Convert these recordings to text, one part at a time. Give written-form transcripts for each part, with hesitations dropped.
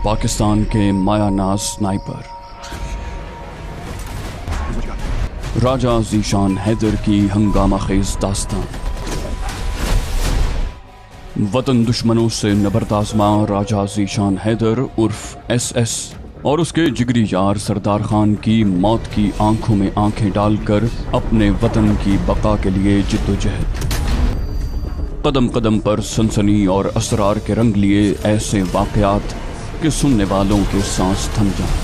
पाकिस्तान के मायानाज स्नाइपर राजा ज़ीशान हैदर की हंगामा खेज दास्तान। वतन दुश्मनों से नबरदाज़मा राजा ज़ीशान हैदर उर्फ SS और उसके जिगरी यार सरदार खान की मौत की आंखों में आंखें डालकर अपने वतन की बका के लिए जिद्दोजहद। कदम कदम पर सनसनी और असरार के रंग लिए ऐसे वाक़यात कि सुनने वालों के सांस थम जाएं।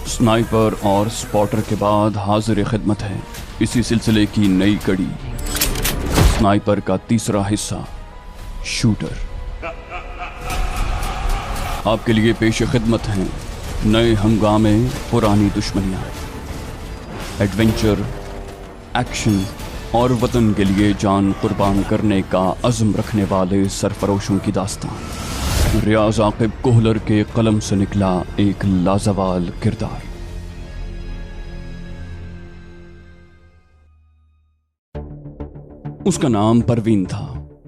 स्नाइपर और स्पॉटर के बाद हाजिर खिदमत है इसी सिलसिले की नई कड़ी, स्नाइपर का तीसरा हिस्सा शूटर। आपके लिए पेश खिदमत हैं नए हंगामे, पुरानी दुश्मनियाँ, एडवेंचर, एक्शन और वतन के लिए जान कुर्बान करने का अज़्म रखने वाले सरफरोशों की दास्तान। रियाज आकिब कोहलर के कलम से निकला एक लाजवाल किरदार। उसका नाम परवीन था।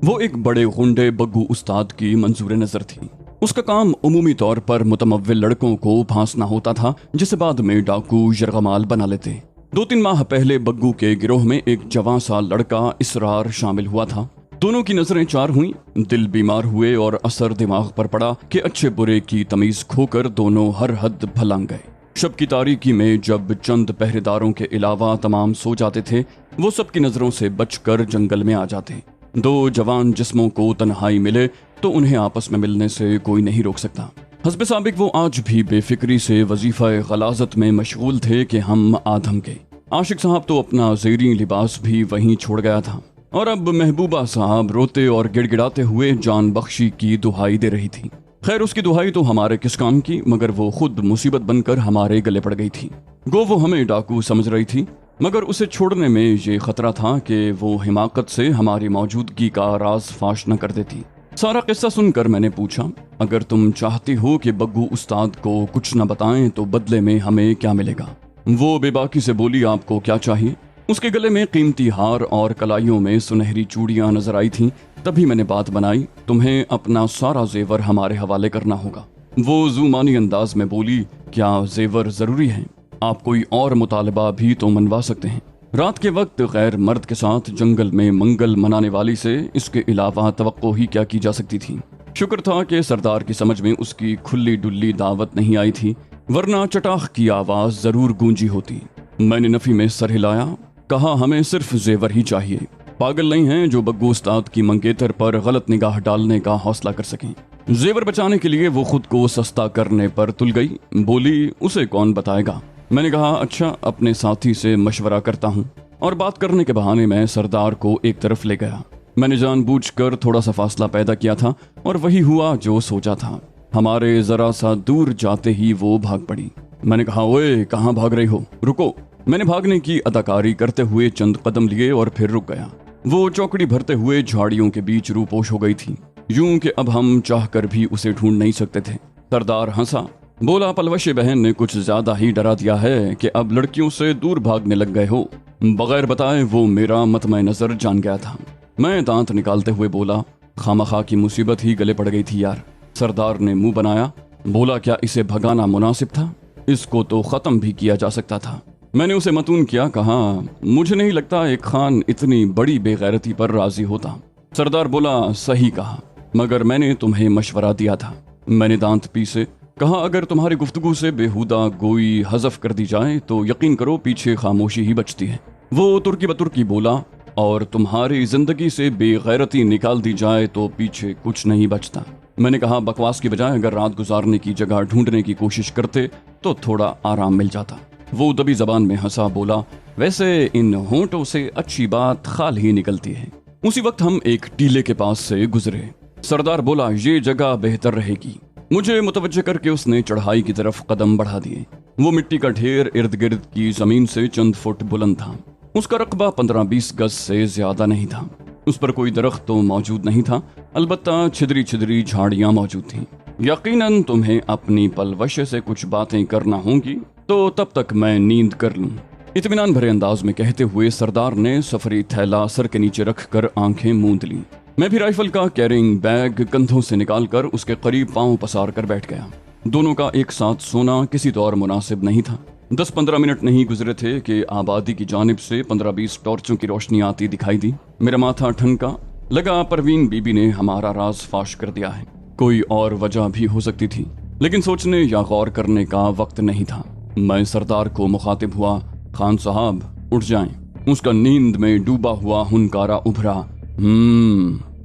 वो एक बड़े गुंडे बग्गू उस्ताद की मंजूर नजर थी। उसका काम उमूमी तौर पर मुतमव्विल लड़कों को फांसना होता था, जिसे बाद में डाकू यरगमाल बना लेते। 2-3 माह पहले बग्गू के गिरोह में एक जवां सा लड़का इसरार शामिल हुआ था। दोनों की नजरें चार हुई, दिल बीमार हुए और असर दिमाग पर पड़ा कि अच्छे बुरे की तमीज खोकर दोनों हर हद भलांग गए। शब की तारीकी में जब चंद पहरेदारों के अलावा तमाम सो जाते थे, वो सबकी नजरों से बचकर जंगल में आ जाते। 2 जवान जिस्मों को तन्हाई मिले तो उन्हें आपस में मिलने से कोई नहीं रोक सकता। हस्बे साबिक वो आज भी बेफिक्री से वजीफा गलाजत में मशगूल थे कि हम आधम के। आशिक साहब तो अपना ज़ेरी लिबास भी वहीं छोड़ गया था और अब महबूबा साहब रोते और गिड़गिड़ाते हुए जान बख्शी की दुहाई दे रही थी। खैर, उसकी दुहाई तो हमारे किस काम की, मगर वो खुद मुसीबत बनकर हमारे गले पड़ गई थी। गो वो हमें डाकू समझ रही थी, मगर उसे छोड़ने में ये खतरा था कि वो हिमाकत से हमारी मौजूदगी का राज फाश न कर देती। सारा किस्सा सुनकर मैंने पूछा, अगर तुम चाहती हो कि बग्गू उस्ताद को कुछ न बताएं तो बदले में हमें क्या मिलेगा? वो बेबाकी से बोली, आपको क्या चाहिए? उसके गले में कीमती हार और कलाइयों में सुनहरी चूड़ियां नजर आई थीं। तभी मैंने बात बनाई, तुम्हें अपना सारा जेवर हमारे हवाले करना होगा। वो ज़ुमानी अंदाज में बोली, क्या जेवर जरूरी है? आप कोई और मुतालबा भी तो मनवा सकते हैं। रात के वक्त गैर मर्द के साथ जंगल में मंगल मनाने वाली से इसके अलावा तवक्को ही क्या की जा सकती थी। शुक्र था कि सरदार की समझ में उसकी खुली डुल्ली दावत नहीं आई थी, वरना चटाख की आवाज जरूर गूंजी होती। मैंने नफी में सर हिलाया, कहा, हमें सिर्फ जेवर ही चाहिए। पागल नहीं हैं जो बग्गू उस्ताद की मंगेतर पर गलत निगाह डालने का हौसला कर सकें। जेवर बचाने के लिए वो खुद को सस्ता करने पर तुल गई। बोली, उसे कौन बताएगा? मैंने कहा, अच्छा, अपने साथी से मशवरा करता हूँ। और बात करने के बहाने मैं सरदार को एक तरफ ले गया। मैंने जानबूझकर थोड़ा सा फासला पैदा किया था और वही हुआ जो सोचा था। हमारे जरा सा दूर जाते ही वो भाग पड़ी। मैंने कहा, ओए, कहाँ भाग रही हो? रुको। मैंने भागने की अदाकारी करते हुए चंद कदम लिए और फिर रुक गया। वो चौकड़ी भरते हुए झाड़ियों के बीच रूपोश हो गई थी, यूं कि अब हम चाहकर भी उसे ढूंढ नहीं सकते थे। सरदार हंसा, बोला, पलवशे बहन ने कुछ ज्यादा ही डरा दिया है कि अब लड़कियों से दूर भागने लग गए हो। बगैर बताए वो मेरा मतमय नजर जान गया था। मैं दांत निकालते हुए बोला, खामखा की मुसीबत ही गले पड़ गई थी यार। सरदार ने मुंह बनाया, बोला, क्या इसे भगाना मुनासिब था? इसको तो खत्म भी किया जा सकता था। मैंने उसे मतून किया, कहा, मुझे नहीं लगता एक खान इतनी बड़ी बेगैरती पर राजी होता। सरदार बोला, सही कहा, मगर मैंने तुम्हें मशवरा दिया था। मैंने दांत पीसे, कहा, अगर तुम्हारी गुफ्तगू से बेहुदा गोई हज़फ कर दी जाए तो यकीन करो पीछे खामोशी ही बचती है। वो तुर्की बतुर्की बोला, और तुम्हारी जिंदगी से बेगैरती निकाल दी जाए तो पीछे कुछ नहीं बचता। मैंने कहा, बकवास की बजाय अगर रात गुजारने की जगह ढूंढने की कोशिश करते तो थोड़ा आराम मिल जाता। वो दबी जबान में हंसा, बोला, वैसे इन होंठों से अच्छी बात खाल ही निकलती है। उसी वक्त हम एक टीले के पास से गुजरे। सरदार बोला, ये जगह बेहतर रहेगी। मुझे मुतवज्जे करके उसने चढ़ाई की तरफ कदम बढ़ा दिए। वो मिट्टी का ढेर इर्द गिर्द की जमीन से चंद फुट बुलंद था। उसका रकबा 15-20 गज से ज्यादा नहीं था। उस पर कोई दरख्त तो मौजूद नहीं था, अलबत्ता छिदरी छिदरी झाड़ियां मौजूद थीं। यकीनन तुम्हें अपनी पलवशे से कुछ बातें करना होंगी, तो तब तक मैं नींद कर लूं। इत्मीनान भरे अंदाज में कहते हुए सरदार ने सफरी थैला सर के नीचे रखकर आंखें मूंद लीं। मैं भी राइफल का कैरिंग बैग कंधों से निकालकर उसके करीब पांव पसार कर बैठ गया। दोनों का एक साथ सोना किसी दौर मुनासिब नहीं था। 10-15 मिनट नहीं गुजरे थे कि आबादी की जानिब से 15-20 टॉर्चों की रोशनी आती दिखाई दी। मेरा माथा ठनका, लगा परवीन बीबी ने हमारा राज फाश कर दिया है। कोई और वजह भी हो सकती थी, लेकिन सोचने या गौर करने का वक्त नहीं था। मैं सरदार को मुखातिब हुआ, खान साहब उठ जाएं। उसका नींद में डूबा हुआ हुनकारा उभरा।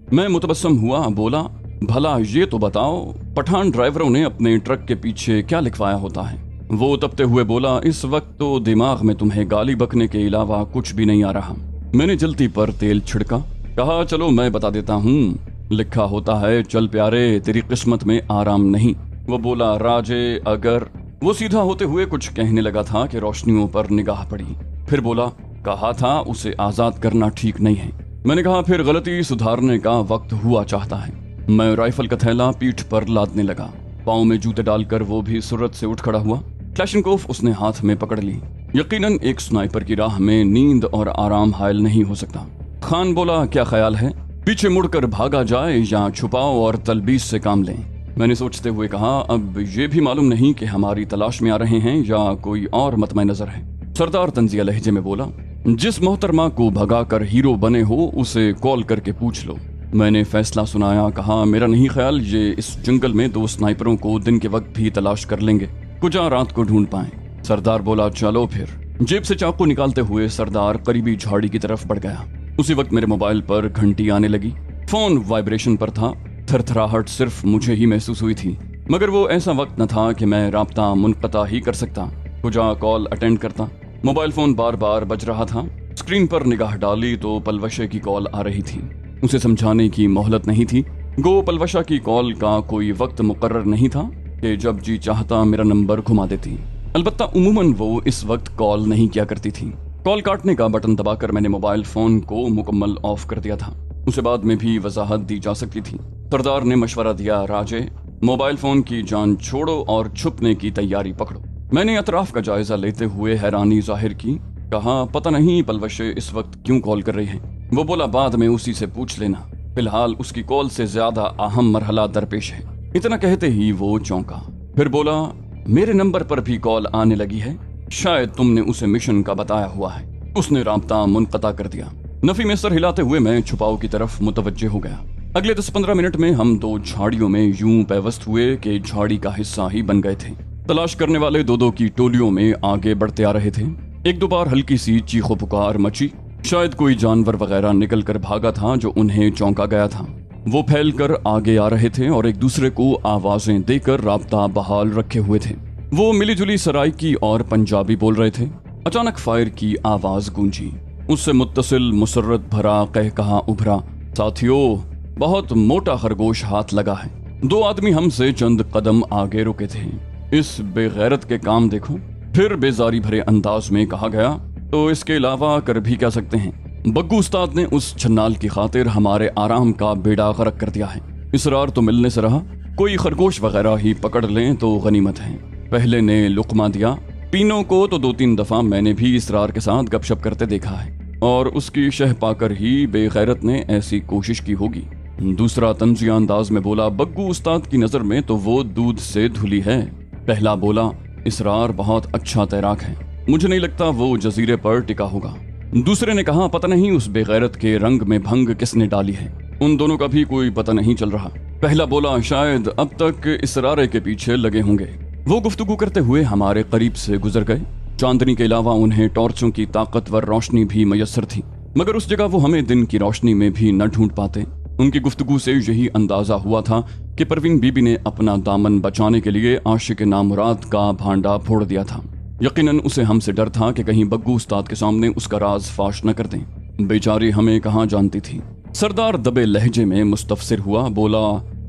मैं मुतबस्सम हुआ, बोला, भला ये तो बताओ, पठान ड्राइवरों ने अपने ट्रक के पीछे क्या लिखवाया होता है? वो तपते हुए बोला, इस वक्त तो दिमाग में तुम्हें गाली बकने के अलावा कुछ भी नहीं आ रहा। मैंने जल्दी पर तेल छिड़का, कहा, चलो मैं बता देता हूँ। लिखा होता है, चल प्यारे तेरी किस्मत में आराम नहीं। वो बोला, राजे अगर। वो सीधा होते हुए कुछ कहने लगा था कि रोशनियों पर निगाह पड़ी। फिर बोला, कहा था उसे आजाद करना ठीक नहीं है। मैंने कहा, फिर गलती सुधारने का वक्त हुआ चाहता है। मैं राइफल का थैला पीठ पर लादने लगा। पाँव में जूते डालकर वो भी सुरत से उठ खड़ा हुआ। क्लैशनकोफ उसने हाथ में पकड़ ली। यकीनन एक स्नाइपर की राह में नींद और आराम हायल नहीं हो सकता। खान बोला, क्या ख्याल है, पीछे मुड़कर भागा जाए या छुपाओ और तलबीस से काम लें? मैंने सोचते हुए कहा, अब ये भी मालूम नहीं कि हमारी तलाश में आ रहे हैं या कोई और मतमय नजर है। सरदार तंजिया लहजे में बोला, जिस मोहतरमा को भगा कर हीरो बने हो उसे कॉल करके पूछ लो। मैंने फैसला सुनाया, कहा, मेरा नहीं ख्याल ये इस जंगल में 2 स्नाइपरों को दिन के वक्त भी तलाश कर लेंगे, कुछ रात को ढूंढ पाएं। सरदार बोला, चलो फिर। जेब से चाकू निकालते हुए सरदार करीबी झाड़ी की तरफ बढ़ गया। उसी वक्त मेरे मोबाइल पर घंटी आने लगी। फोन वाइब्रेशन पर था। थरथराहट सिर्फ मुझे ही महसूस हुई थी, मगर वो ऐसा वक्त न था कि मैं राब्ता मुनक़ता ही कर सकता। कुजा कॉल अटेंड करता। मोबाइल फोन बार बार बज रहा था। स्क्रीन पर निगाह डाली तो पलवशे की कॉल आ रही थी। उसे समझाने की मोहलत नहीं थी। गो पलवशा की कॉल का कोई वक्त मुकर्रर नहीं था कि जब जी चाहता मेरा नंबर घुमा देती। अलबत्ता उमूमन वो इस वक्त कॉल नहीं किया करती थी। कॉल काटने का बटन दबाकर मैंने मोबाइल फोन को मुकम्मल ऑफ कर दिया था। उसे बाद में भी वजाहत दी जा सकती थी। सरदार ने मशवरा दिया, राजे मोबाइल फोन की जान छोड़ो और छुपने की तैयारी पकड़ो। मैंने अतराफ का जायजा लेते हुए हैरानी जाहिर की। कहा, पता नहीं पलवशे इस वक्त क्यों कॉल कर रही है। वो बोला, बाद में उसी से पूछ लेना, फिलहाल उसकी कॉल से ज्यादा अहम मरहला दरपेश है। इतना कहते ही वो चौंका। फिर बोला, मेरे नंबर पर भी कॉल आने लगी है, शायद तुमने उसे मिशन का बताया हुआ है। उसने राब्ता मुनक़ता कर दिया। नफी में सर हिलाते हुए मैं छुपाव की तरफ मुतवज्जे हो गया। अगले 10-15 मिनट में हम 2 झाड़ियों में यूं पैवस्त हुए कि झाड़ी का हिस्सा ही बन गए थे। तलाश करने वाले 2-2 की टोलियों में आगे बढ़ते आ रहे थे। 1-2 बार हल्की सी चीखो पुकार मची। शायद कोई जानवर वगैरह निकल कर भागा था जो उन्हें चौंका गया था। वो फैल कर आगे आ रहे थे और एक दूसरे को आवाजें देकर राब्ता बहाल रखे हुए थे। वो मिलीजुली सराइकी और पंजाबी बोल रहे थे। अचानक फायर की आवाज गूंजी। उससे मुत्तसिल मुसर्रत भरा कहकहा उभरा, साथियों बहुत मोटा खरगोश हाथ लगा है। 2 आदमी हमसे चंद कदम आगे रुके थे। इस बेगैरत के काम देखो। फिर बेजारी भरे अंदाज में कहा गया, तो इसके अलावा कर भी क्या सकते हैं। बग्गू उस्ताद ने उस छन्नाल की खातिर हमारे आराम का बेड़ा गर्क कर दिया है। इसरार तो मिलने से रहा, कोई खरगोश वगैरह ही पकड़ लें तो गनीमत है। पहले ने लुकमा दिया। पीनों को तो 2-3 दफा मैंने भी इसरार के साथ गपशप करते देखा है और उसकी शह पाकर ही बेगैरत ने ऐसी कोशिश की होगी। दूसरा तंजिया अंदाज में बोला, बग्गू उस्ताद की नजर में तो वो दूध से धुली है। पहला बोला, इसरार बहुत अच्छा तैराक है, मुझे नहीं लगता वो जजीरे पर टिका होगा। दूसरे ने कहा, पता नहीं उस बेगैरत के रंग में भंग किसने डाली है, उन दोनों का भी कोई पता नहीं चल रहा। पहला बोला, शायद अब तक इसरारे के पीछे लगे होंगे। वो गुफ्तगू करते हुए हमारे करीब से गुजर गए। चांदनी के अलावा उन्हें टॉर्चों की ताकतवर रोशनी भी मयसर थी, मगर उस जगह वो हमें दिन की रोशनी में भी न ढूंढ पाते। उनकी गुफ्तगू से यही अंदाजा हुआ था कि परवीन बीबी ने अपना दामन बचाने के लिए आशिक नामुराद का भांडा फोड़ दिया था। यकीनन उसे हमसे डर था कि कहीं बग्गू उस्ताद के सामने उसका राज फाश न कर दें। बेचारी हमें कहाँ जानती थी। सरदार दबे लहजे में मुस्तफसिर हुआ, बोला,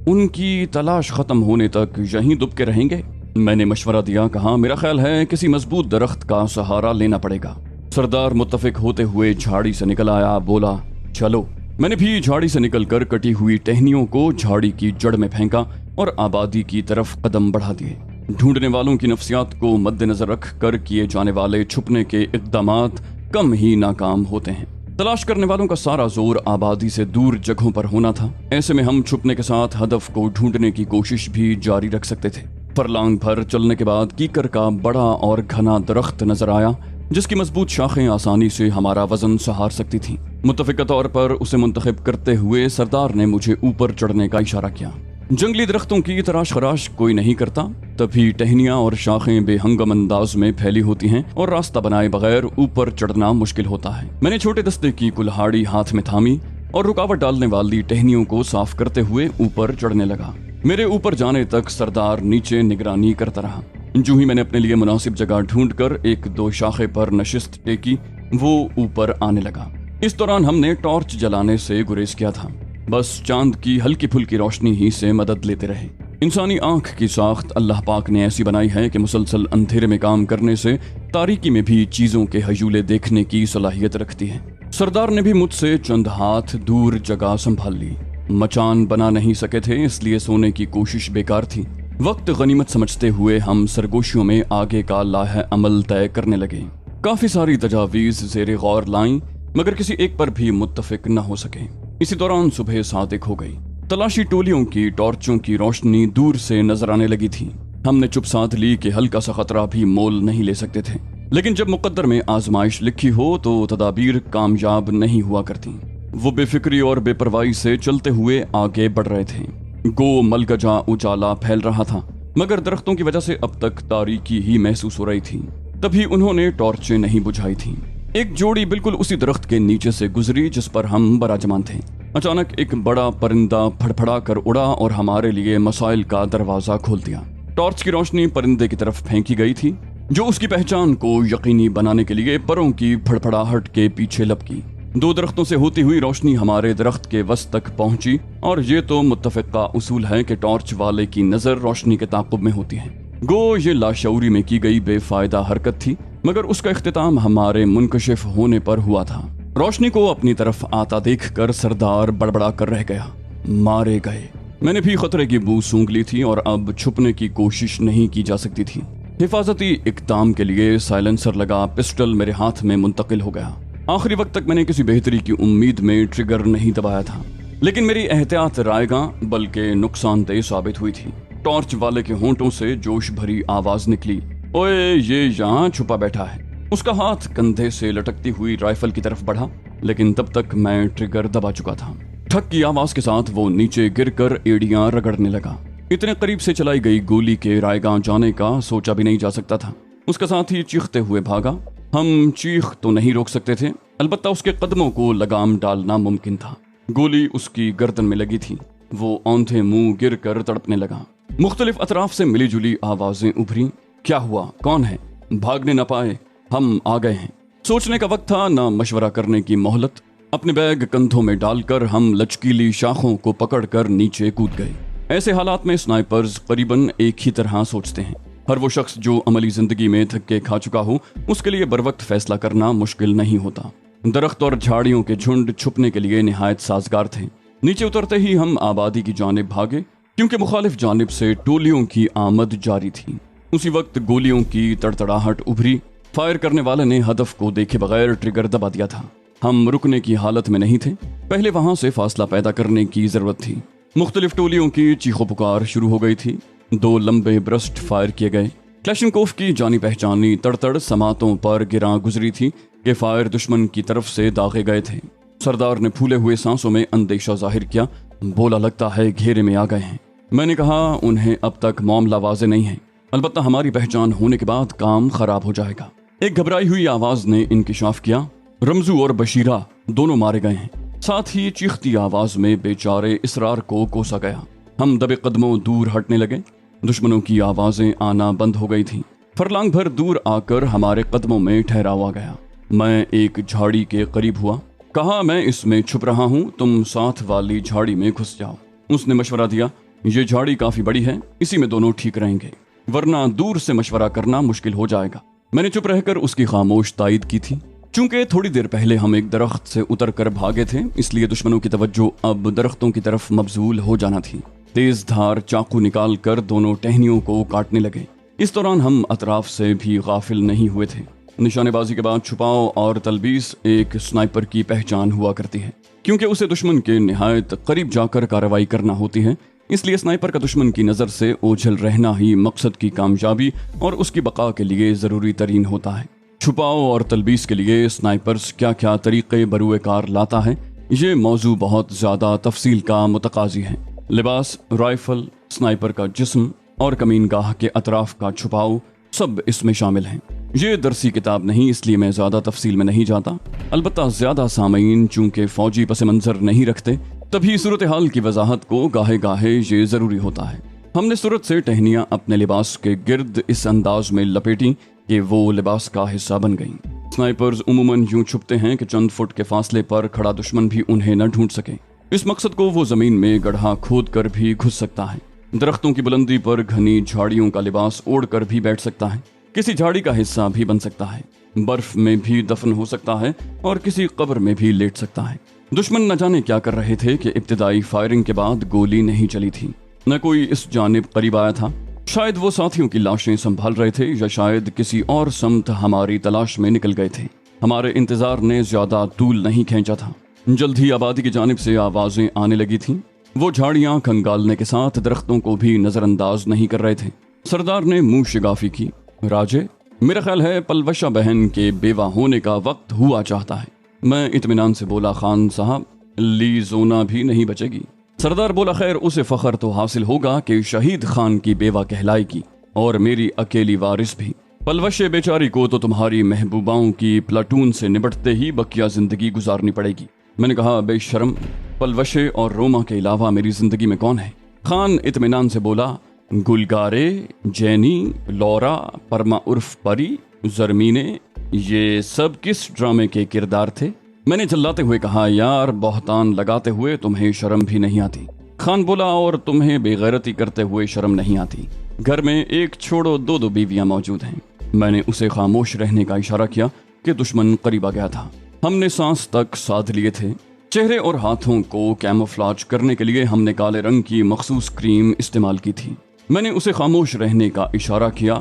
उनकी तलाश खत्म होने तक यहीं दुब के रहेंगे। मैंने मशवरा दिया, कहा, मेरा ख्याल है किसी मजबूत दरख्त का सहारा लेना पड़ेगा। सरदार मुत्तफिक होते हुए झाड़ी से निकल आया, बोला, चलो। मैंने भी झाड़ी से निकलकर कटी हुई टहनियों को झाड़ी की जड़ में फेंका और आबादी की तरफ कदम बढ़ा दिए। ढूंढने वालों की नफ्सियात को मद्देनजर रख कर किए जाने वाले छुपने के इक़दामात कम ही नाकाम होते हैं। तलाश करने वालों का सारा जोर आबादी से दूर जगहों पर होना था। ऐसे में हम छुपने के साथ हदफ को ढूंढने की कोशिश भी जारी रख सकते थे। फरलांग भर चलने के बाद कीकर का बड़ा और घना दरख्त नजर आया, जिसकी मजबूत शाखें आसानी से हमारा वजन सहार सकती थीं। मुत्तफिका तौर पर उसे मुंतखब करते हुए सरदार ने मुझे ऊपर चढ़ने का इशारा किया। जंगली दरख्तों की तराश खराश कोई नहीं करता, तभी टहनियां और शाखें बेहंगम अंदाज में फैली होती हैं और रास्ता बनाए बगैर ऊपर चढ़ना मुश्किल होता है। मैंने छोटे दस्ते की कुल्हाड़ी हाथ में थामी और रुकावट डालने वाली टहनियों को साफ करते हुए ऊपर चढ़ने लगा। मेरे ऊपर जाने तक सरदार नीचे निगरानी करता रहा। जो ही मैंने अपने लिए मुनासिब जगह ढूंढकर एक दो शाखे पर नशिस्त टेकी, वो ऊपर आने लगा। इस दौरान हमने टॉर्च जलाने से गुरेज किया था, बस चांद की हल्की फुल्की रोशनी ही से मदद लेते रहे। इंसानी आंख की साख्त अल्लाह पाक ने ऐसी बनाई है कि मुसलसल अंधेरे में काम करने से तारीकी में भी चीजों के हजूले देखने की सलाहियत रखती है। सरदार ने भी मुझसे चंद हाथ दूर जगह संभाल ली। मचान बना नहीं सके थे, इसलिए सोने की कोशिश बेकार थी। वक्त गनीमत समझते हुए हम सरगोशियों में आगे का लाह अमल तय करने लगे। काफी सारी तजावीज ज़ेरे गौर लाईं, मगर किसी एक पर भी मुत्तफिक न हो सके। इसी दौरान सुबह सादिक हो गई। तलाशी टोलियों की टॉर्चों की रोशनी दूर से नजर आने लगी थी। हमने चुप साध ली कि हल्का सा खतरा भी मोल नहीं ले सकते थे, लेकिन जब मुकद्दर में आजमाइश लिखी हो तो तदाबीर कामयाब नहीं हुआ करती। वो बेफिक्री और बेपरवाही से चलते हुए आगे बढ़ रहे थे। गो मलगजा उजाला फैल रहा था, मगर दरख्तों की वजह से अब तक तारीकी ही महसूस हो रही थी। तभी उन्होंने टॉर्चें नहीं बुझाई थीं। एक जोड़ी बिल्कुल उसी दरख्त के नीचे से गुजरी जिस पर हम बराजमान थे। अचानक एक बड़ा परिंदा फड़फड़ा कर उड़ा और हमारे लिए मसाइल का दरवाजा खोल दिया। टॉर्च की रोशनी परिंदे की तरफ फेंकी गई थी, जो उसकी पहचान को यकीनी बनाने के लिए परों की फड़फड़ाहट के पीछे लपकी। दो दरख्तों से होती हुई रोशनी हमारे दरख्त के वस्त तक पहुंची, और ये तो मुत्तफिका उसूल है कि टॉर्च वाले की नजर रोशनी के ताक़ुब में होती है। गो ये लाशऊरी में की गई बेफायदा हरकत थी, मगर उसका इख्तिताम हमारे मुनकशिफ होने पर हुआ था। रोशनी को अपनी तरफ आता देखकर सरदार बड़बड़ा कर रह गया। मारे गए। मैंने भी खतरे की बू सूंघ ली थी और अब छुपने की कोशिश नहीं की जा सकती थी। हिफाजती इक़दाम के लिए साइलेंसर लगा पिस्टल मेरे हाथ में मुंतकिल हो गया। आखिरी वक्त तक मैंने किसी बेहतरी की उम्मीद में ट्रिगर नहीं दबाया था, लेकिन मेरी एहतियात रायगा बल्कि नुकसानदेह साबित हुई थी। टॉर्च वाले के होंठों से जोश भरी आवाज निकली, ओए ये यहाँ छुपा बैठा है। उसका हाथ कंधे से लटकती हुई राइफल की तरफ बढ़ा, लेकिन तब तक मैं ट्रिगर दबा चुका था। ठक की आवाज के साथ वो नीचे गिरकर एड़ियां रगड़ने लगा। इतने करीब से चलाई गई गोली के रायगां जाने का सोचा भी नहीं जा सकता था। उसका साथी चीखते हुए भागा। हम चीख तो नहीं रोक सकते थे, अलबत्ता उसके कदमों को लगाम डालना मुमकिन था। गोली उसकी गर्दन में लगी थी। वो औंधे मुंह गिर कर तड़पने लगा। मुख्तलिफ अतराफ से मिली जुली आवाजें उभरी। क्या हुआ? कौन है? भागने न पाए, हम आ गए हैं। सोचने का वक्त था, ना मशवरा करने की मोहलत। अपने बैग कंधों में डालकर हम लचकीली शाखों को पकड़कर नीचे कूद गए। ऐसे हालात में स्नाइपर्स करीबन एक ही तरह सोचते हैं। हर वो शख्स जो अमली जिंदगी में धक्के खा चुका हो, उसके लिए बरवक्त फैसला करना मुश्किल नहीं होता। दरख्त और झाड़ियों के झुंड छुपने के लिए निहायत साजगार थे। नीचे उतरते ही हम आबादी की जानिब भागे, क्योंकि मुखालिफ जानिब से टोलियों की आमद जारी थी। उसी वक्त गोलियों की तड़तड़ाहट उभरी। फायर करने वाले ने हदफ को देखे बगैर ट्रिगर दबा दिया था। हम रुकने की हालत में नहीं थे, पहले वहां से फासला पैदा करने की जरूरत थी। मुख्तलिफ टोलियों की चीखो पुकार शुरू हो गई थी। 2 लंबे ब्रस्ट फायर किए गए। क्लैशनकोफ की जानी पहचानी तड़तड़ समातों पर गिरा गुजरी थी कि फायर दुश्मन की तरफ से दागे गए थे। सरदार ने फूले हुए सांसों में अंदेशा जाहिर किया। बोला, लगता है घेरे में आ गए हैं। मैंने कहा, उन्हें अब तक मामला वाजे नहीं है, अलबत्ता हमारी पहचान होने के बाद काम खराब हो जाएगा। एक घबराई हुई आवाज ने इंकिशाफ किया, रमजू और बशीरा दोनों मारे गए हैं। साथ ही चीखती आवाज में बेचारे इसरार को कोसा गया। हम दबे कदमों दूर हटने लगे। दुश्मनों की आवाजें आना बंद हो गई थीं। फरलांग भर दूर आकर हमारे कदमों में ठहराव आ गया। मैं एक झाड़ी के करीब हुआ। कहा, मैं इसमें छुप रहा हूं, तुम साथ वाली झाड़ी में घुस जाओ। उसने मशवरा दिया, ये झाड़ी काफी बड़ी है, इसी में दोनों ठीक रहेंगे, वरना दूर से मशवरा करना मुश्किल हो जाएगा। मैंने चुप रहकर उसकी खामोश तायद की थी। चूंकि थोड़ी देर पहले हम एक दरख्त से उतर कर भागे थे, इसलिए दुश्मनों की तवज्जो अब दरख्तों की तरफ मबजूल हो जाना थी। तेज धार चाकू निकाल कर दोनों टहनियों को काटने लगे। इस दौरान हम अतराफ से भी गाफिल नहीं हुए थे। निशानेबाजी के बाद छुपाव और तलबीस एक स्नाइपर की पहचान हुआ करती है, क्योंकि उसे दुश्मन के निहायत करीब जाकर कार्रवाई करना होती है। इसलिए स्नाइपर का दुश्मन की नज़र से ओझल रहना ही मकसद की कामयाबी और उसकी बका के लिए ज़रूरी तरीन होता है। छुपाव और तलबीस के लिए स्नाइपर्स क्या क्या तरीक़े बरूए कार लाता है, ये मौजू बहुत ज़्यादा तफसील का मुतकाज़ी है। लिबास, राइफल, स्नाइपर का जिस्म और कमीनगाह के अतराफ का छुपाव सब इसमें शामिल हैं। ये दरसी किताब नहीं, इसलिए मैं ज़्यादा तफसील में नहीं जाता। अलबत्ता ज़्यादा सामीन चूँकि फ़ौजी पस मंज़र नहीं रखते, तभी सूरत हाल की वजाहत को गाहे गाहे ये ज़रूरी होता है। हमने सूरत से टहनियाँ अपने लिबास के गिर्द इस अंदाज में लपेटी कि वो लिबास का हिस्सा बन गईं। स्नाइपर्स उमूमन यूं छुपते हैं कि चंद फुट के फासले पर खड़ा दुश्मन भी उन्हें न ढूंढ सके। इस मकसद को वो ज़मीन में गड्ढा खोद कर भी घुस सकता है। दरख्तों की बुलंदी पर घनी झाड़ियों का लिबास ओढ़ कर भी बैठ सकता है, किसी झाड़ी का हिस्सा भी बन सकता है, बर्फ में भी दफन हो सकता है और किसी कब्र में भी लेट सकता है। दुश्मन न जाने क्या कर रहे थे कि इब्तिदाई फायरिंग के बाद गोली नहीं चली थी, न कोई इस जानिब करीब आया था। शायद वो साथियों की लाशें संभाल रहे थे या शायद किसी और समत हमारी तलाश में निकल गए थे। हमारे इंतजार ने ज्यादा तूल नहीं खींचा था। जल्द ही आबादी की जानिब से आवाजें आने लगी थीं। वो झाड़ियां खंगालने के साथ दरख्तों को भी नजरअंदाज नहीं कर रहे थे। सरदार ने मुंह शिगाफी की, राजे, मेरा ख्याल है पलवशा बहन के बेवा होने का वक्त हुआ चाहता है। मैं इत्मीनान से बोला, खान साहब, ली जोना भी नहीं बचेगी। सरदार बोला, खैर उसे फख्र तो हासिल होगा कि शहीद खान की बेवा कहलाएगी और मेरी अकेली वारिस भी। पलवशे बेचारी को तो तुम्हारी महबूबाओं की प्लाटून से निपटते ही बकिया जिंदगी गुजारनी पड़ेगी। मैंने कहा, बेशरम, पलवशे और रोमा के अलावा मेरी जिंदगी में कौन है? खान इत्मीनान से बोला, गुलगारे, जैनी, लौरा, परमा उर्फ परी, जरमीने, ये सब किस ड्रामे के किरदार थे? मैंने चिल्लाते हुए कहा, यार बहतान लगाते हुए तुम्हें शर्म भी नहीं आती। खान बोला, और तुम्हें बेगैरती करते हुए शर्म नहीं आती? घर में एक छोड़ो दो बीवियां मौजूद हैं। मैंने उसे खामोश रहने का इशारा किया कि दुश्मन करीब आ गया था। हमने सांस तक साध लिए थे। चेहरे और हाथों को कैमोफ्लाज करने के लिए हमने काले रंग की मखसूस क्रीम इस्तेमाल की थी। मैंने उसे खामोश रहने का इशारा किया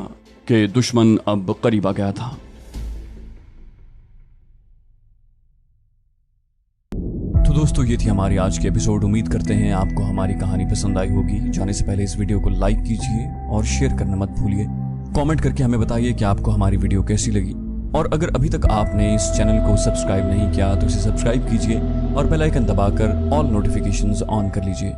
कि दुश्मन अब करीब आ गया था। तो दोस्तों, ये थी हमारी आज की एपिसोड। उम्मीद करते हैं आपको हमारी कहानी पसंद आई होगी। जाने से पहले इस वीडियो को लाइक कीजिए और शेयर करना मत भूलिए। कमेंट करके हमें बताइए कि आपको हमारी वीडियो कैसी लगी। और अगर अभी तक आपने इस चैनल को सब्सक्राइब नहीं किया तो इसे सब्सक्राइब कीजिए और बेल आइकन दबाकर ऑल नोटिफिकेशंस ऑन कर लीजिए।